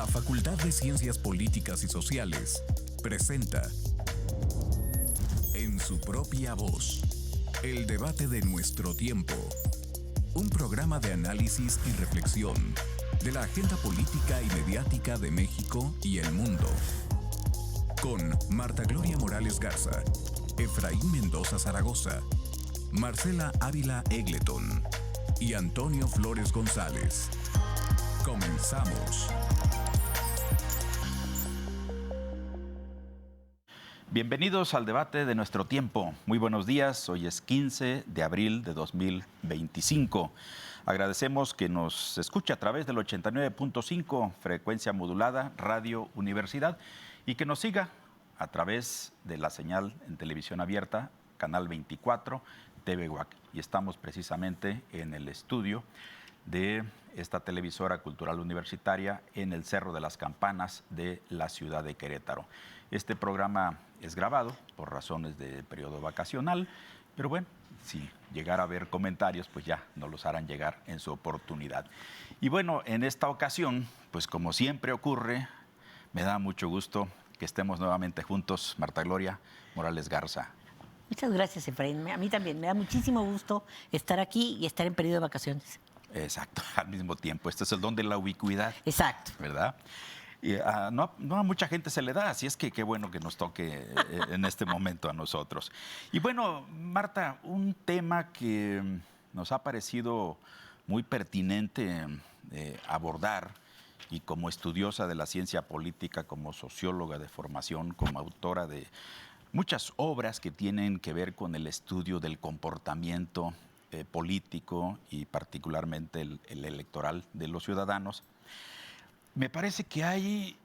La Facultad de Ciencias Políticas y Sociales presenta En su propia voz, el debate de nuestro tiempo. Un programa de análisis y reflexión de la agenda política y mediática de México y el mundo. Con Marta Gloria Morales Garza, Efraín Mendoza Zaragoza, Marcela Ávila Egleton y Antonio Flores González. Comenzamos. Bienvenidos al debate de nuestro tiempo. Muy buenos días. Hoy es 15 de abril de 2025. Agradecemos que nos escuche a través del 89.5 frecuencia modulada Radio Universidad y que nos siga a través de la señal en televisión abierta, Canal 24, TV UAC. Y estamos precisamente en el estudio de esta televisora cultural universitaria en el Cerro de las Campanas de la ciudad de Querétaro. Este programa es grabado por razones de periodo vacacional, pero bueno, si llegara a haber comentarios, pues ya nos los harán llegar en su oportunidad. Y bueno, en esta ocasión, pues como siempre ocurre, me da mucho gusto que estemos nuevamente juntos, Marta Gloria Morales Garza. Muchas gracias, Efraín. A mí también me da muchísimo gusto estar aquí y estar en periodo de vacaciones. Exacto, al mismo tiempo. Este es el don de la ubicuidad. Exacto. ¿Verdad? Y no a mucha gente se le da, así es que qué bueno que nos toque en este momento a nosotros. Y bueno, Marta, un tema que nos ha parecido muy pertinente abordar, y como estudiosa de la ciencia política, como socióloga de formación, como autora de muchas obras que tienen que ver con el estudio del comportamiento político y particularmente el electoral de los ciudadanos, me parece que hay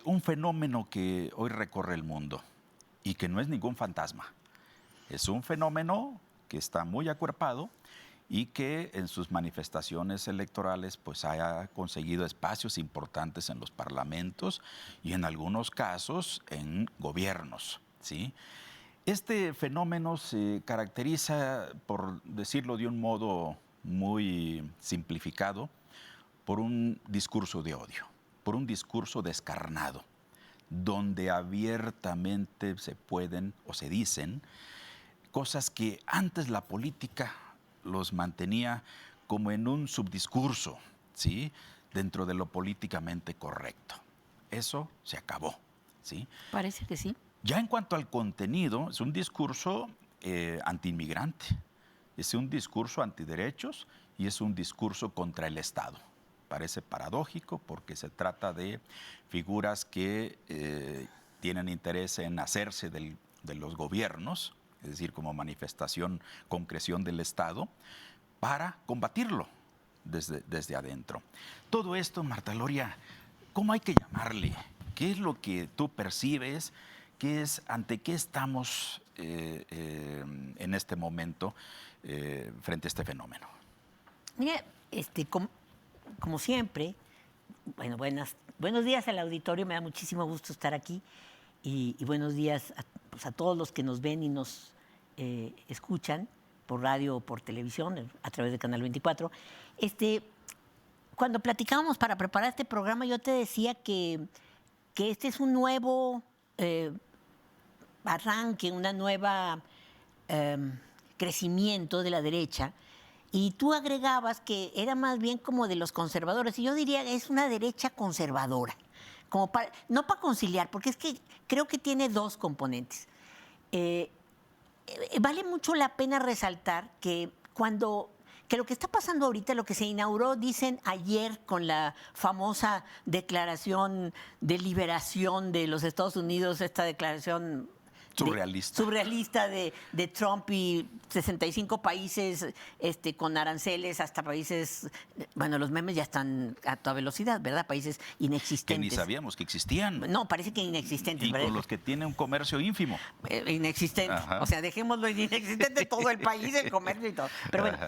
un fenómeno que hoy recorre el mundo y que no es ningún fantasma. Es un fenómeno que está muy acuerpado y que en sus manifestaciones electorales pues haya conseguido espacios importantes en los parlamentos y en algunos casos en gobiernos, ¿sí? Este fenómeno se caracteriza, por decirlo de un modo muy simplificado, por un discurso de odio, por un discurso descarnado, donde abiertamente se pueden o se dicen cosas que antes la política los mantenía como en un subdiscurso, ¿sí?, dentro de lo políticamente correcto. Eso se acabó, ¿sí? Parece que sí. Ya en cuanto al contenido, es un discurso antiinmigrante, es un discurso antiderechos y es un discurso contra el Estado. Parece paradójico porque se trata de figuras que tienen interés en hacerse de los gobiernos, es decir, como manifestación, concreción del Estado, para combatirlo desde adentro. Todo esto, Marta Gloria, ¿cómo hay que llamarle? ¿Qué es lo que tú percibes? ¿Ante qué estamos en este momento frente a este fenómeno? Mira, como siempre, bueno, buenos días al auditorio, me da muchísimo gusto estar aquí y buenos días a todos los que nos ven y nos escuchan por radio o por televisión a través de Canal 24. Cuando platicábamos para preparar este programa, yo te decía que este es un nuevo arranque, una nueva crecimiento de la derecha, y tú agregabas que era más bien como de los conservadores, y yo diría que es una derecha conservadora, no para conciliar, porque es que creo que tiene dos componentes. Vale mucho la pena resaltar que lo que está pasando ahorita, lo que se inauguró, dicen ayer con la famosa declaración de liberación de los Estados Unidos, esta declaración surrealista de Trump y 65 países con aranceles, hasta países, bueno, los memes ya están a toda velocidad, ¿verdad? Países inexistentes. Que ni sabíamos que existían. No, parece que inexistentes. Y con los que tienen un comercio ínfimo. Inexistente. Ajá. O sea, dejémoslo en inexistente todo el país, el comercio y todo. Pero bueno,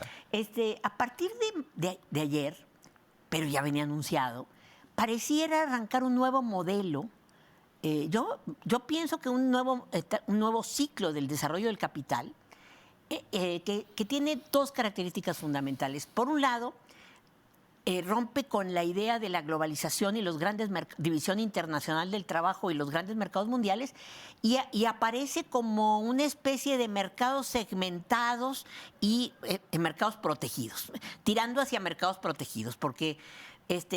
a partir de ayer, pero ya venía anunciado, pareciera arrancar un nuevo modelo. Yo pienso que un nuevo ciclo del desarrollo del capital que tiene dos características fundamentales. Por un lado, rompe con la idea de la globalización y los grandes división internacional del trabajo y los grandes mercados mundiales y aparece como una especie de mercados segmentados y mercados protegidos, tirando hacia mercados protegidos, porque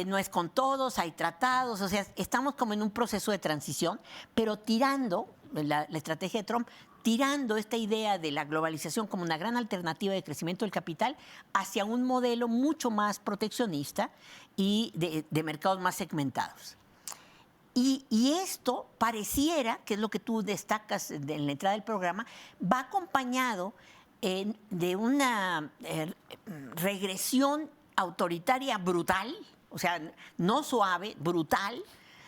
no es con todos, hay tratados, o sea, estamos como en un proceso de transición, pero tirando, la estrategia de Trump, tirando esta idea de la globalización como una gran alternativa de crecimiento del capital hacia un modelo mucho más proteccionista y de mercados más segmentados. Y esto pareciera, que es lo que tú destacas en la entrada del programa, va acompañado de una regresión autoritaria brutal, o sea, no suave, brutal,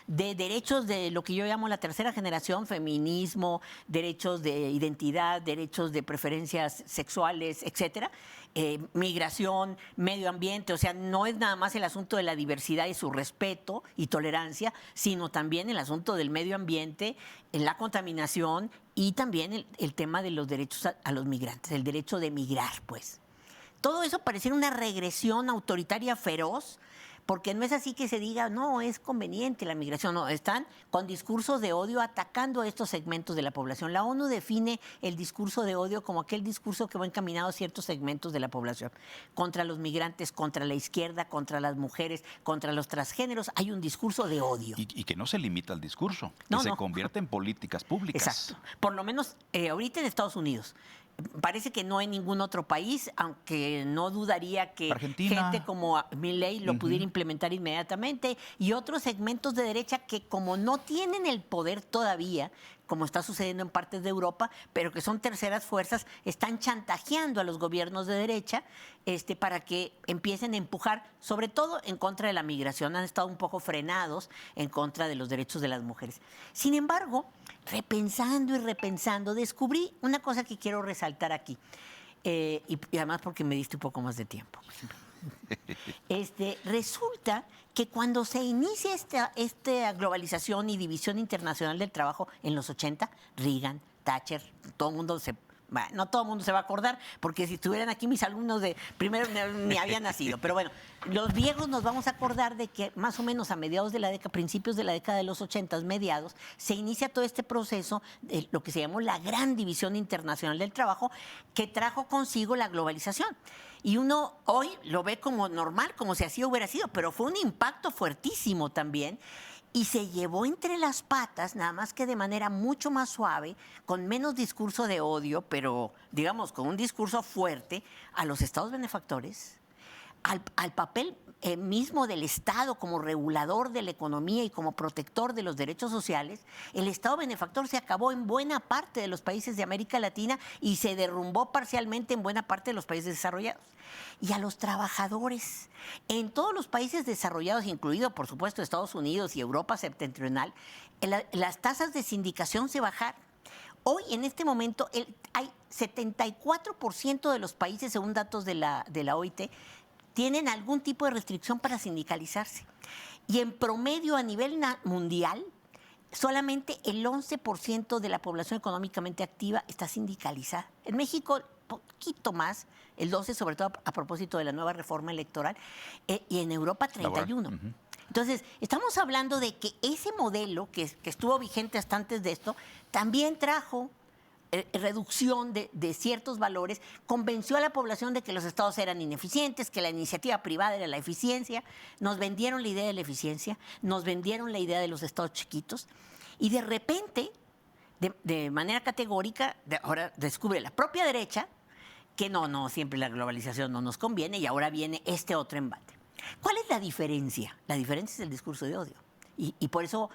de derechos de lo que yo llamo la tercera generación, feminismo, derechos de identidad, derechos de preferencias sexuales, etcétera, migración, medio ambiente, o sea, no es nada más el asunto de la diversidad y su respeto y tolerancia, sino también el asunto del medio ambiente, la contaminación y también el tema de los derechos a los migrantes, el derecho de migrar, pues. Todo eso pareciera una regresión autoritaria feroz, porque no es así que se diga, no, es conveniente la migración, no, están con discursos de odio atacando a estos segmentos de la población. La ONU define el discurso de odio como aquel discurso que va encaminado a ciertos segmentos de la población, contra los migrantes, contra la izquierda, contra las mujeres, contra los transgéneros, hay un discurso de odio. Y que no se limita al discurso, No, que se no. convierte en políticas públicas. Exacto. Por lo menos ahorita en Estados Unidos. Parece que no en ningún otro país, aunque no dudaría que Argentina. gente como Milei lo pudiera implementar inmediatamente, y otros segmentos de derecha que como no tienen el poder todavía, como está sucediendo en partes de Europa, pero que son terceras fuerzas, están chantajeando a los gobiernos de derecha para que empiecen a empujar, sobre todo en contra de la migración. Han estado un poco frenados en contra de los derechos de las mujeres. Sin embargo, repensando y repensando, descubrí una cosa que quiero resaltar aquí, y además porque me diste un poco más de tiempo. Resulta que cuando se inicia esta globalización y división internacional del trabajo en los 80, Reagan, Thatcher, todo el mundo no todo el mundo se va a acordar, porque si estuvieran aquí mis alumnos de primero ni habían nacido, pero bueno, los viejos nos vamos a acordar de que más o menos a mediados de la década, principios de la década de los 80, mediados, se inicia todo este proceso de lo que se llamó la gran división internacional del trabajo, que trajo consigo la globalización. Y uno hoy lo ve como normal, como si así hubiera sido, pero fue un impacto fuertísimo también. Y se llevó entre las patas, nada más que de manera mucho más suave, con menos discurso de odio, pero digamos con un discurso fuerte, a los estados benefactores, al papel mismo del Estado como regulador de la economía y como protector de los derechos sociales. El Estado benefactor se acabó en buena parte de los países de América Latina y se derrumbó parcialmente en buena parte de los países desarrollados. Y a los trabajadores, en todos los países desarrollados, incluido por supuesto Estados Unidos y Europa septentrional, las tasas de sindicación se bajaron. Hoy, en este momento, hay 74% de los países, según datos de la OIT, tienen algún tipo de restricción para sindicalizarse. Y en promedio a nivel mundial, solamente el 11% de la población económicamente activa está sindicalizada. En México, poquito más, el 12%, sobre todo a propósito de la nueva reforma electoral, y en Europa 31%. Entonces, estamos hablando de que ese modelo que estuvo vigente hasta antes de esto, también trajo reducción de ciertos valores, convenció a la población de que los estados eran ineficientes, que la iniciativa privada era la eficiencia, nos vendieron la idea de la eficiencia, nos vendieron la idea de los estados chiquitos, y de repente, de manera categórica, ahora descubre la propia derecha que no, siempre la globalización no nos conviene, y ahora viene este otro embate. ¿Cuál es la diferencia? La diferencia es el discurso de odio, y por eso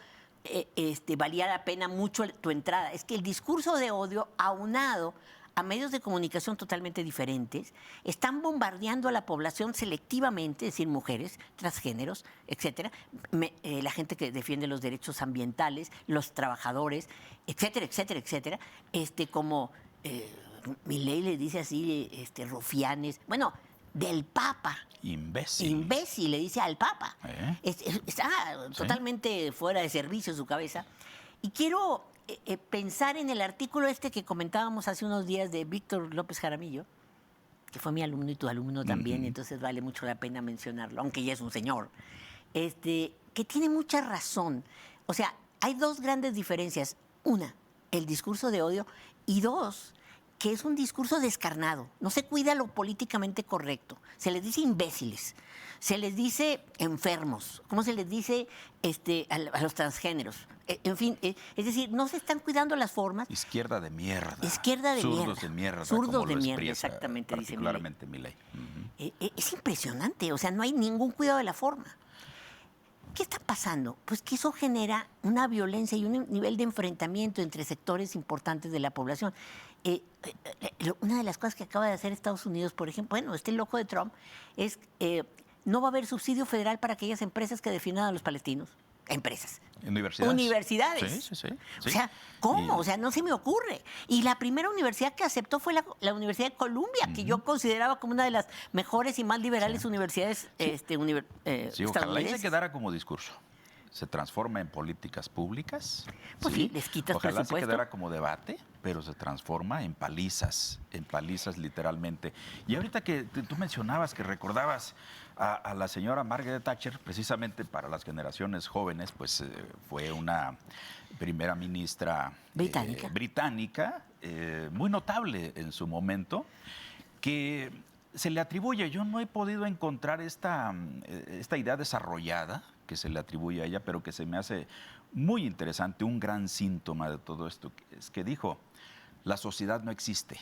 valía la pena mucho tu entrada. Es que el discurso de odio, aunado a medios de comunicación totalmente diferentes, están bombardeando a la población selectivamente, es decir, mujeres, transgéneros, etcétera, la gente que defiende los derechos ambientales, los trabajadores, etcétera, etcétera, etcétera, como Milei le dice así, rufianes, bueno, del Papa. Imbécil. Imbécil, le dice al Papa. Está totalmente fuera de servicio su cabeza. Y quiero pensar en el artículo que comentábamos hace unos días de Víctor López Jaramillo, que fue mi alumno y tu alumno también, entonces vale mucho la pena mencionarlo, aunque ya es un señor, que tiene mucha razón. O sea, hay dos grandes diferencias. Una, el discurso de odio, y dos, que es un discurso descarnado. No se cuida lo políticamente correcto. Se les dice imbéciles, se les dice enfermos, ¿cómo se les dice a los transgéneros? En fin, es decir, no se están cuidando las formas. Izquierda de mierda. Izquierda de Zurdos mierda. de mierda. Zurdos como de lo mierda, expresa exactamente, dice Milei. particularmente Milei. Es impresionante, o sea, no hay ningún cuidado de la forma. ¿Qué está pasando? Pues que eso genera una violencia y un nivel de enfrentamiento entre sectores importantes de la población. Una de las cosas que acaba de hacer Estados Unidos, por ejemplo, bueno, este loco de Trump, es no va a haber subsidio federal para aquellas empresas que defiendan a los palestinos. Empresas. Universidades. Sí. O sea, ¿cómo? O sea, no se me ocurre. Y la primera universidad que aceptó fue la Universidad de Columbia, que yo consideraba como una de las mejores y más liberales universidades ojalá y se estadounidenses. quedara como discurso. Se transforma en políticas públicas. Pues sí, les quitas Ojalá presupuesto. se quedara como debate, pero se transforma en palizas literalmente. Y ahorita que tú mencionabas, que recordabas a la señora Margaret Thatcher, precisamente para las generaciones jóvenes, pues fue una primera ministra británica muy notable en su momento, que se le atribuye, yo no he podido encontrar esta idea desarrollada que se le atribuye a ella, pero que se me hace muy interesante, un gran síntoma de todo esto, es que dijo, la sociedad no existe,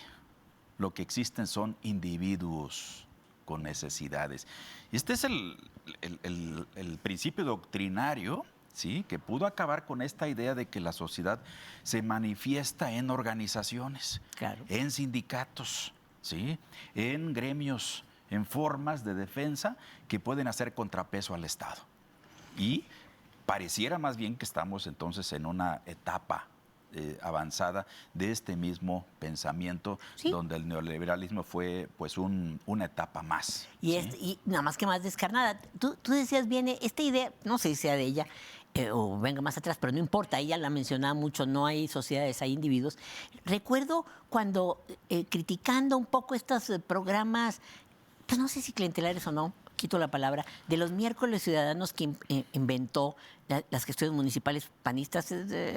lo que existen son individuos con necesidades. Y este es el principio doctrinario, ¿sí?, que pudo acabar con esta idea de que la sociedad se manifiesta en organizaciones, Claro. en sindicatos, ¿sí?, en gremios, en formas de defensa que pueden hacer contrapeso al Estado. Y pareciera más bien que estamos entonces en una etapa avanzada de este mismo pensamiento, Sí. donde el neoliberalismo fue pues una etapa más. Y, ¿sí? y nada más que más descarnada. Tú decías, viene esta idea, no sé si sea de ella o venga más atrás, pero no importa, ella la mencionaba mucho, no hay sociedades, hay individuos. Recuerdo cuando criticando un poco estos programas, pues no sé si clientelares o no, quito la palabra, de los miércoles ciudadanos que inventó las gestiones municipales panistas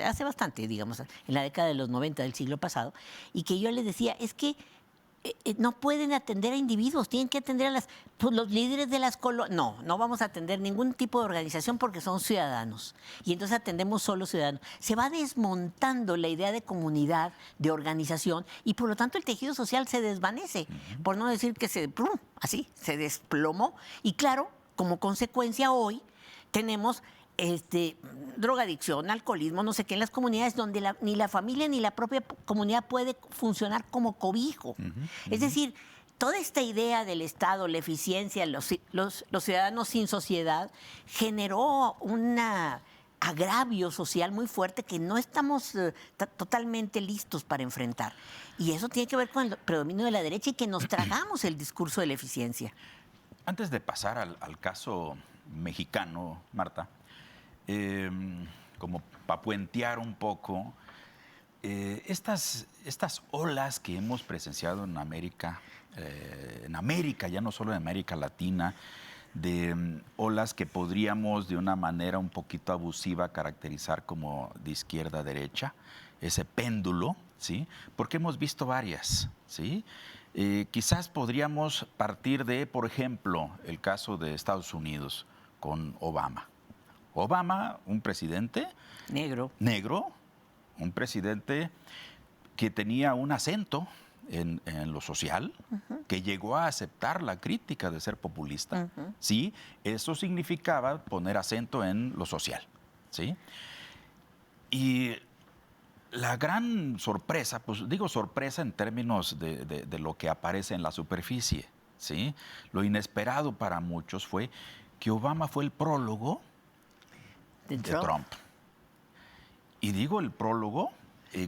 hace bastante, digamos, en la década de los 90 del siglo pasado, y que yo les decía, es que no pueden atender a individuos, tienen que atender a los líderes de las colonias. No vamos a atender ningún tipo de organización porque son ciudadanos. Y entonces atendemos solo ciudadanos. Se va desmontando la idea de comunidad, de organización, y por lo tanto el tejido social se desvanece, por no decir que se desplomó. Y claro, como consecuencia hoy tenemos drogadicción, alcoholismo, no sé qué, en las comunidades donde ni la familia ni la propia comunidad puede funcionar como cobijo. Es decir, toda esta idea del Estado, la eficiencia, los ciudadanos sin sociedad, generó un agravio social muy fuerte que no estamos totalmente listos para enfrentar. Y eso tiene que ver con el predominio de la derecha y que nos tragamos el discurso de la eficiencia. Antes de pasar al caso mexicano, Marta, como para puentear un poco, estas olas que hemos presenciado en América, ya no solo en América Latina, de olas que podríamos de una manera un poquito abusiva caracterizar como de izquierda a derecha, ese péndulo, ¿sí? Porque hemos visto varias, ¿sí? Quizás podríamos partir de, por ejemplo, el caso de Estados Unidos con Obama. Obama, un presidente Negro, un presidente que tenía un acento en lo social, que llegó a aceptar la crítica de ser populista. Sí, eso significaba poner acento en lo social. ¿Sí? Y la gran sorpresa, pues digo sorpresa en términos de lo que aparece en la superficie, ¿sí? Lo inesperado para muchos fue que Obama fue el prólogo de Trump. Y digo el prólogo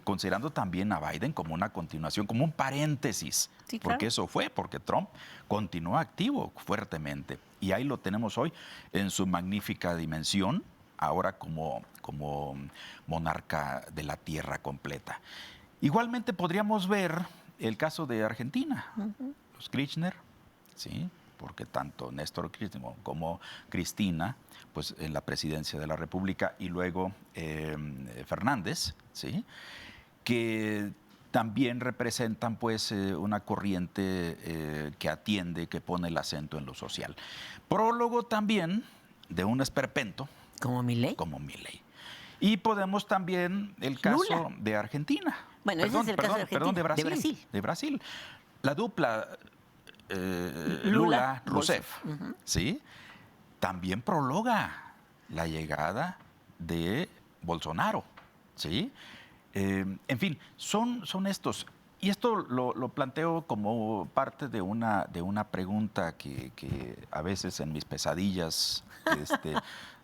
considerando también a Biden como una continuación, como un paréntesis, sí, claro. Porque eso fue, porque Trump continuó activo fuertemente. Y ahí lo tenemos hoy en su magnífica dimensión, ahora como monarca de la tierra completa. Igualmente podríamos ver el caso de Argentina. los Kirchner, ¿sí? Porque tanto Néstor Kirchner como Cristina, pues en la presidencia de la República, y luego Fernández, ¿sí? Que también representan pues una corriente que atiende, que pone el acento en lo social. Prólogo también de un esperpento. ¿Como Milei? Como Milei. Y podemos también el caso Lula. de Argentina. Bueno, ese es el caso de Argentina. Perdón, de Brasil. De Brasil. La dupla Lula-Rousseff, ¿sí? También prologa la llegada de Bolsonaro, ¿sí? En fin, son estos. Y esto lo planteo como parte de una pregunta que a veces en mis pesadillas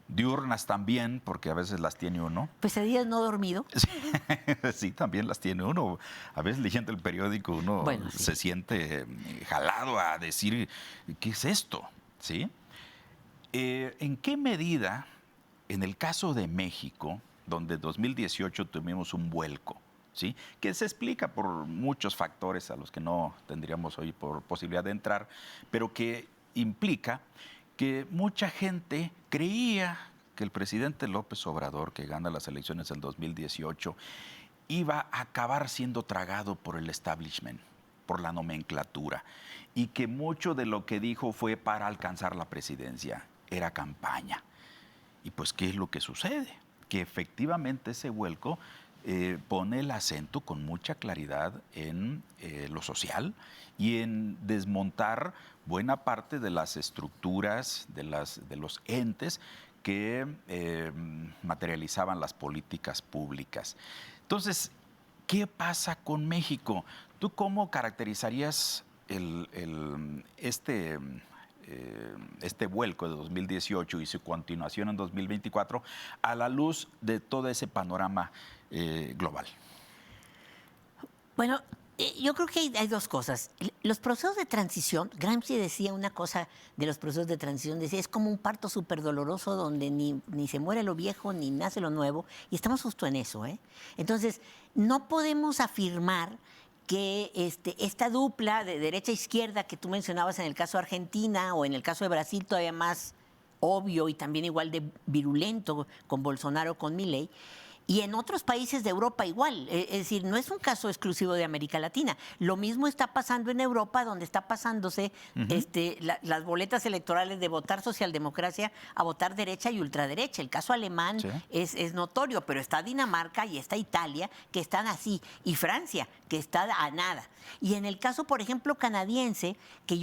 diurnas también, porque a veces las tiene uno. ¿Pesadillas no dormido? Sí, también las tiene uno. A veces leyendo el periódico uno se siente jalado a decir, ¿qué es esto? ¿Sí? ¿En qué medida, en el caso de México, donde en 2018 tuvimos un vuelco, ¿sí? Que se explica por muchos factores a los que no tendríamos hoy por posibilidad de entrar, pero que implica que mucha gente creía que el presidente López Obrador, que gana las elecciones del 2018, iba a acabar siendo tragado por el establishment, por la nomenclatura, y que mucho de lo que dijo fue para alcanzar la presidencia, era campaña. Y pues, ¿qué es lo que sucede? Que efectivamente ese vuelco pone el acento con mucha claridad en lo social y en desmontar buena parte de las estructuras, de los entes que materializaban las políticas públicas. Entonces, ¿qué pasa con México? ¿Tú cómo caracterizarías este vuelco de 2018 y su continuación en 2024 a la luz de todo ese panorama global? Bueno, yo creo que hay dos cosas. Los procesos de transición, Gramsci decía una cosa de los procesos de transición, decía, es como un parto súper doloroso donde ni se muere lo viejo ni nace lo nuevo, y estamos justo en eso, ¿eh? Entonces, no podemos afirmar que esta dupla de derecha e izquierda que tú mencionabas en el caso de Argentina o en el caso de Brasil todavía más obvio y también igual de virulento con Bolsonaro, con Milei, y en otros países de Europa igual. Es decir, no es un caso exclusivo de América Latina. Lo mismo está pasando en Europa, donde está pasándose las boletas electorales de votar socialdemocracia a votar derecha y ultraderecha. El caso alemán es notorio, pero está Dinamarca y está Italia, que están así, y Francia, que está a nada. Y en el caso, por ejemplo, canadiense, que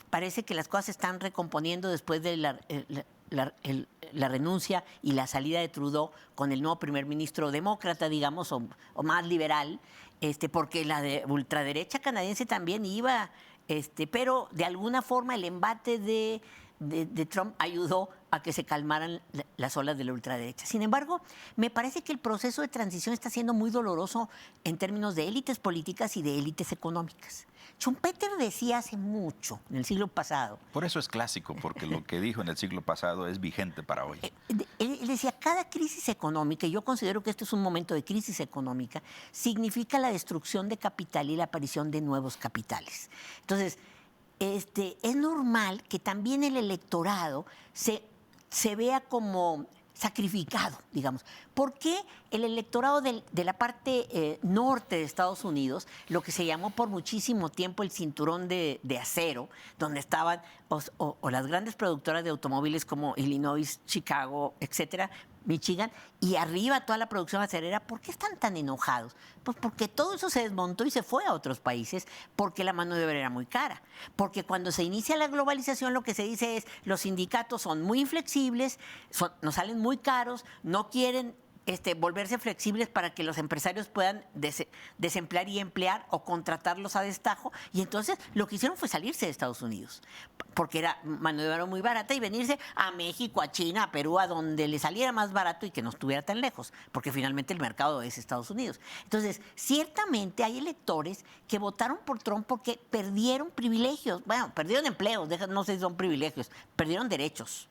parece que las cosas se están recomponiendo después de la renuncia y la salida de Trudeau con el nuevo primer ministro demócrata, digamos, o más liberal, porque la de ultraderecha canadiense también iba, pero de alguna forma el embate de Trump ayudó a que se calmaran las olas de la ultraderecha. Sin embargo, me parece que el proceso de transición está siendo muy doloroso en términos de élites políticas y de élites económicas. Schumpeter decía hace mucho, en el siglo pasado. Por eso es clásico, porque lo que dijo en el siglo pasado es vigente para hoy. Él decía, cada crisis económica, y yo considero que este es un momento de crisis económica, significa la destrucción de capital y la aparición de nuevos capitales. Entonces, es normal que también el electorado se vea como sacrificado, digamos. ¿Por qué el electorado de la parte norte de Estados Unidos, lo que se llamó por muchísimo tiempo el cinturón de acero, donde estaban o las grandes productoras de automóviles como Illinois, Chicago, etcétera, Michigan, y arriba toda la producción acerera, ¿por qué están tan enojados? Pues porque todo eso se desmontó y se fue a otros países, porque la mano de obra era muy cara. Porque cuando se inicia la globalización, lo que se dice es, los sindicatos son muy inflexibles, nos salen muy caros, no quieren volverse flexibles para que los empresarios puedan desemplear y emplear o contratarlos a destajo. Y entonces lo que hicieron fue salirse de Estados Unidos, porque era mano de obra muy barata, y venirse a México, a China, a Perú, a donde le saliera más barato y que no estuviera tan lejos, porque finalmente el mercado es Estados Unidos. Entonces, ciertamente hay electores que votaron por Trump porque perdieron privilegios, bueno, perdieron empleos, no sé si son privilegios, perdieron derechos.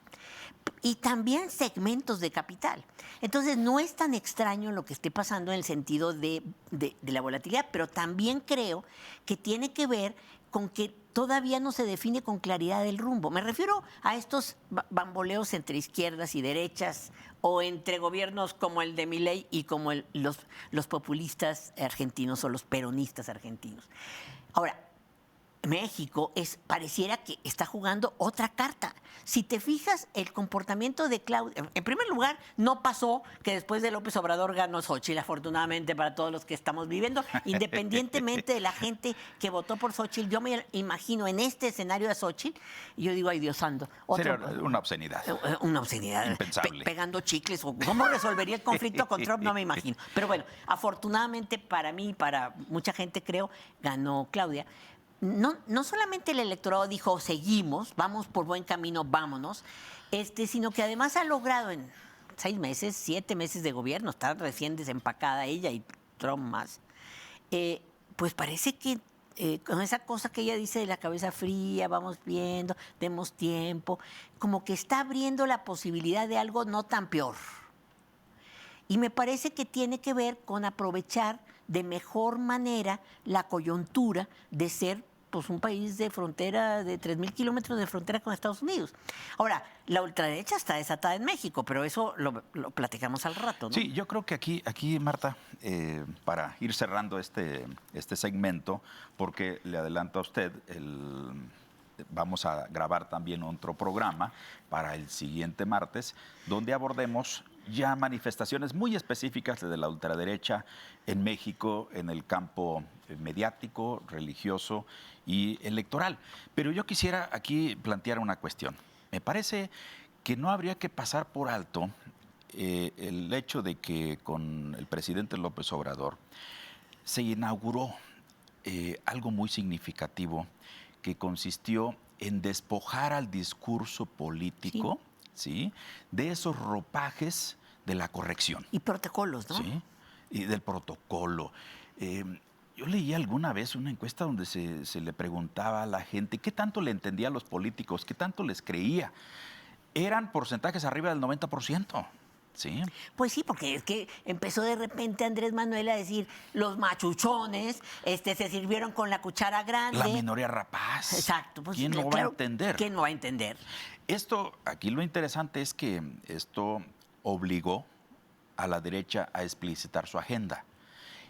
Y también segmentos de capital. Entonces, no es tan extraño lo que esté pasando en el sentido de la volatilidad, pero también creo que tiene que ver con que todavía no se define con claridad el rumbo. Me refiero a estos bamboleos entre izquierdas y derechas o entre gobiernos como el de Milei y como los populistas argentinos o los peronistas argentinos. Ahora, México pareciera que está jugando otra carta. Si te fijas, el comportamiento de Claudia, en primer lugar, no pasó que después de López Obrador ganó Xóchitl, afortunadamente para todos los que estamos viviendo, independientemente de la gente que votó por Xóchitl. Yo me imagino en este escenario de Xóchitl, y yo digo, ay Dios santo. Sería una obscenidad. Una obscenidad. Impensable. Pegando chicles. O ¿cómo resolvería el conflicto con Trump? No me imagino. Pero bueno, afortunadamente para mí y para mucha gente, creo, ganó Claudia. No solamente el electorado dijo seguimos, vamos por buen camino, vámonos, sino que además ha logrado en 6 meses, 7 meses de gobierno, está recién desempacada ella y Trump más, pues parece que con esa cosa que ella dice de la cabeza fría, vamos viendo, demos tiempo, como que está abriendo la posibilidad de algo no tan peor. Y me parece que tiene que ver con aprovechar de mejor manera la coyuntura de ser pues, un país de frontera, de 3,000 kilómetros de frontera con Estados Unidos. Ahora, la ultraderecha está desatada en México, pero eso lo platicamos al rato, ¿no? Sí, yo creo que aquí Marta, para ir cerrando este segmento, porque le adelanto a usted, vamos a grabar también otro programa para el siguiente martes, donde abordemos ya manifestaciones muy específicas de la ultraderecha en México, en el campo mediático, religioso y electoral. Pero yo quisiera aquí plantear una cuestión. Me parece que no habría que pasar por alto el hecho de que con el presidente López Obrador se inauguró algo muy significativo que consistió en despojar al discurso político, ¿sí? De esos ropajes de la corrección. Y protocolos, ¿no? Sí, y del protocolo. Yo leí alguna vez una encuesta donde se le preguntaba a la gente qué tanto le entendía a los políticos, qué tanto les creía. Eran porcentajes arriba del 90%. Sí. Pues sí, porque es que empezó de repente Andrés Manuel a decir los machuchones se sirvieron con la cuchara grande. La minoría rapaz. Exacto. Pues, ¿Quién no va a entender? ¿Quién no va a entender? Aquí lo interesante es que esto obligó a la derecha a explicitar su agenda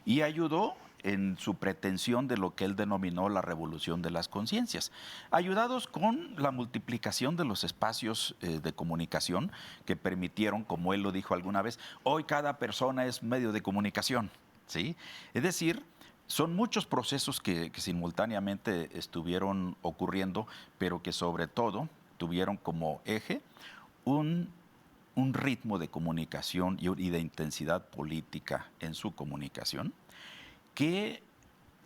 y ayudó en su pretensión de lo que él denominó la revolución de las conciencias, ayudados con la multiplicación de los espacios de comunicación que permitieron, como él lo dijo alguna vez, hoy cada persona es medio de comunicación, ¿sí? Es decir, son muchos procesos que simultáneamente estuvieron ocurriendo, pero que sobre todo tuvieron como eje un ritmo de comunicación y de intensidad política en su comunicación, que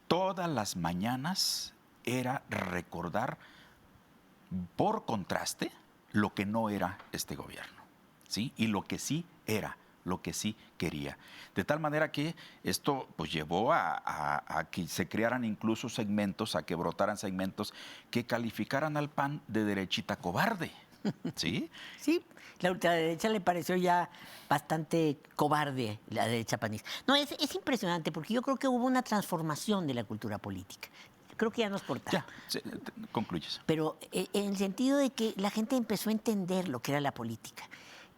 todas las mañanas era recordar por contraste lo que no era este gobierno, ¿sí? Y lo que sí era, lo que sí quería. De tal manera que esto pues llevó a que se crearan incluso segmentos, a que brotaran segmentos que calificaran al PAN de derechita cobarde. ¿Sí? Sí, la ultraderecha le pareció ya bastante cobarde, la derecha panista. No, es impresionante porque yo creo que hubo una transformación de la cultura política. Creo que ya nos cortaron. Ya, concluyes. Pero en el sentido de que la gente empezó a entender lo que era la política.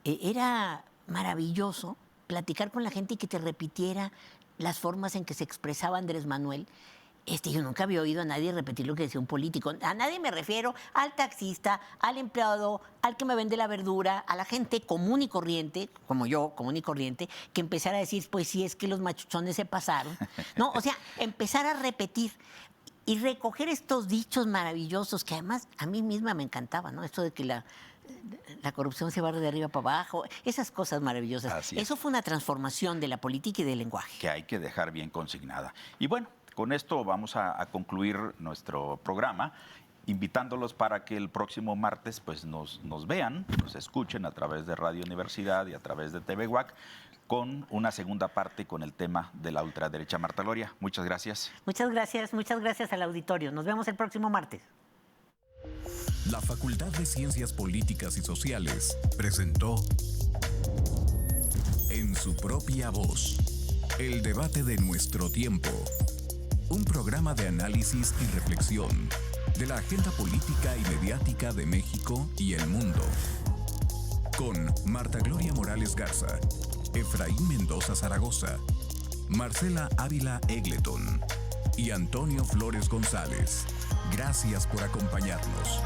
Era maravilloso platicar con la gente y que te repitiera las formas en que se expresaba Andrés Manuel. Yo nunca había oído a nadie repetir lo que decía un político. A nadie me refiero al taxista, al empleado, al que me vende la verdura, a la gente común y corriente, como yo, común y corriente, que empezara a decir, pues sí, es que los machuchones se pasaron. No, o sea, empezar a repetir y recoger estos dichos maravillosos que además a mí misma me encantaban, ¿no? Esto de que la corrupción se barre de arriba para abajo, esas cosas maravillosas. Así es. Eso fue una transformación de la política y del lenguaje. Que hay que dejar bien consignada. Y bueno, con esto vamos a concluir nuestro programa, invitándolos para que el próximo martes pues, nos vean, nos escuchen a través de Radio Universidad y a través de TV UAC con una segunda parte con el tema de la ultraderecha. Marta Loria, muchas gracias. Muchas gracias al auditorio. Nos vemos el próximo martes. La Facultad de Ciencias Políticas y Sociales presentó En su propia voz, el debate de nuestro tiempo. Un programa de análisis y reflexión de la agenda política y mediática de México y el mundo. Con Marta Gloria Morales Garza, Efraín Mendoza Zaragoza, Marcela Ávila Egleton y Antonio Flores González. Gracias por acompañarnos.